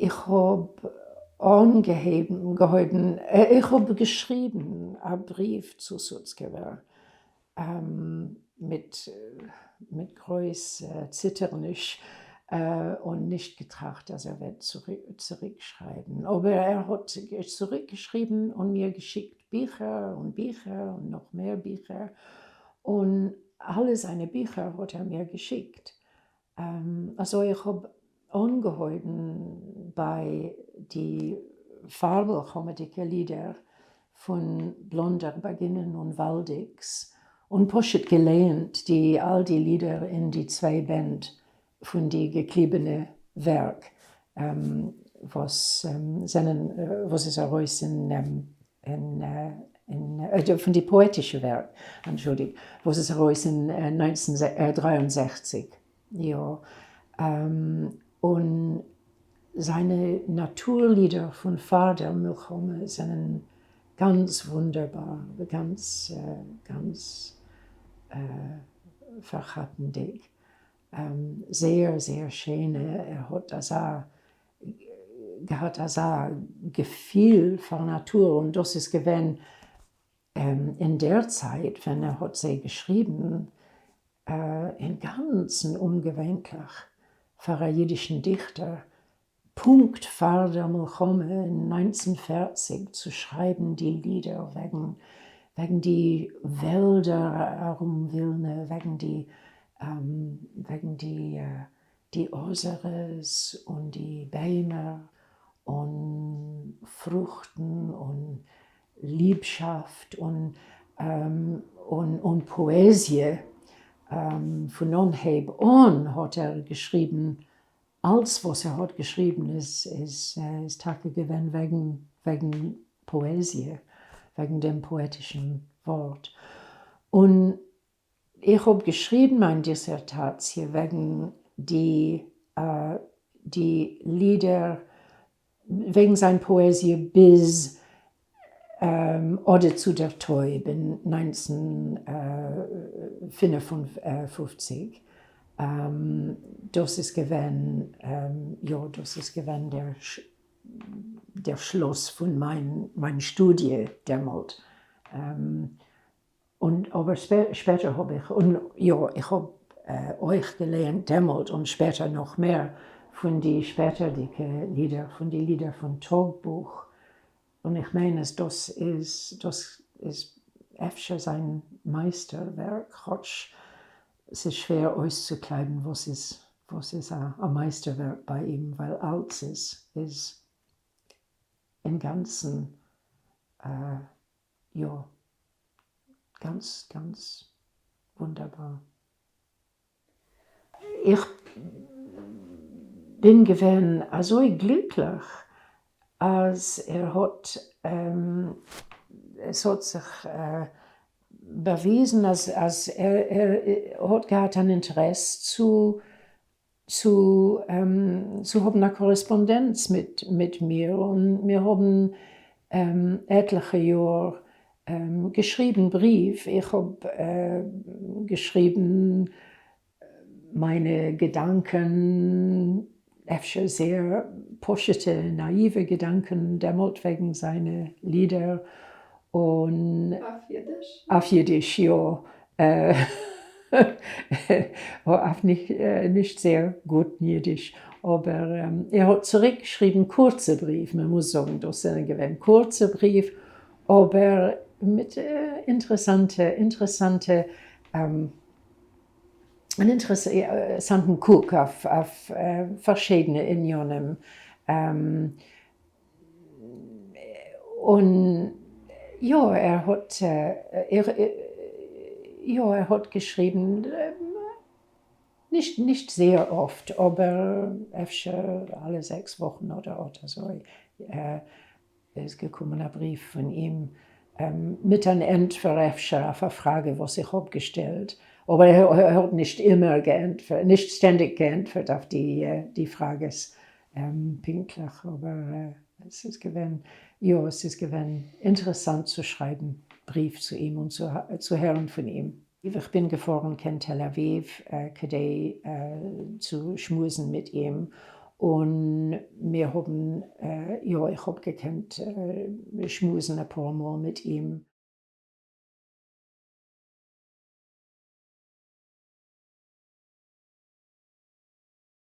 ich habe angehoben, ich habe geschrieben, einen Brief zu Sutzkever, mit groß Zitternisch und nicht getracht, dass er wird zurückschreiben. Aber er hat zurückgeschrieben und mir geschickt Bücher und noch mehr Bücher. Und alle seine Bücher hat er mir geschickt. Also ich habe angehoben bei die fabelkomödische Lieder von Blonder Beginnen und Waldix und Poschet gelernt, all die Lieder in die zwei Band von die geklebene Werk, was ist heraus von die poetische Werk, entschuldigt, was ist heraus in 1963. Ja, und seine Naturlieder von Vater Milchome sind ganz wunderbar, ganz verhattendig. Sehr, sehr schöne. Er hat das auch Gefühl von Natur und das ist gewesen in der Zeit, wenn er hat sie geschrieben, in ganzen ungewöhnlich für einen jüdischen Dichter. Punkt Vater Milchome in 1940 zu schreiben, die Lieder wegen die Wälder herum Wilne, wegen die Oseres und die Bäume und Fruchten und Liebschaft und Poesie. Von Anheb an hat er geschrieben, alles was er hat geschrieben ist Tage gewesen wegen Poesie, wegen dem poetischen Wort. Und ich habe geschrieben meine Dissertation wegen die Lieder, wegen seiner Poesie bis Ode zu der Teub in 1955. Das ist gewesen, der Schluss von meiner Studie damals. Aber später habe ich, ich habe euch gelernt damals und später noch mehr von die späteren Lieder, von die Lieder von Tagebuch. Und ich meine, das ist öfter sein Meisterwerk. Es ist schwer auszukleiden, was ist ein Meisterwerk bei ihm, weil alles ist im Ganzen, ganz, ganz wunderbar. Ich bin gewesen so glücklich, als es hat sich bewiesen, als er hat gehabt ein Interesse zu haben eine Korrespondenz mit mir und wir haben etliche Jahre geschrieben Brief. Ich habe geschrieben meine Gedanken, sehr poschete, naive Gedanken, damals wegen seiner Lieder und auf Jiddisch, ja. Auf nicht sehr gut Jiddisch, aber er hat zurückgeschrieben, kurze Brief, man muss sagen, das sind ein kurzer Brief, aber mit interessanten Guck auf verschiedene Unionen. Und ja, er hat geschrieben, nicht sehr oft, aber öfter alle 6 Wochen oder so. Ist gekommen ein Brief von ihm mit einer Entweder auf eine Frage, was ich habe gestellt. Aber er hat nicht immer geantwortet, nicht ständig geantwortet auf die Frage pünktlich. Aber es ist gewesen interessant zu schreiben, Brief zu ihm und zu hören von ihm. Ich bin gefahren in Tel Aviv, zu schmusen mit ihm. Und wir haben, ja, ich habe gekannt, schmusen ein paar Mal mit ihm.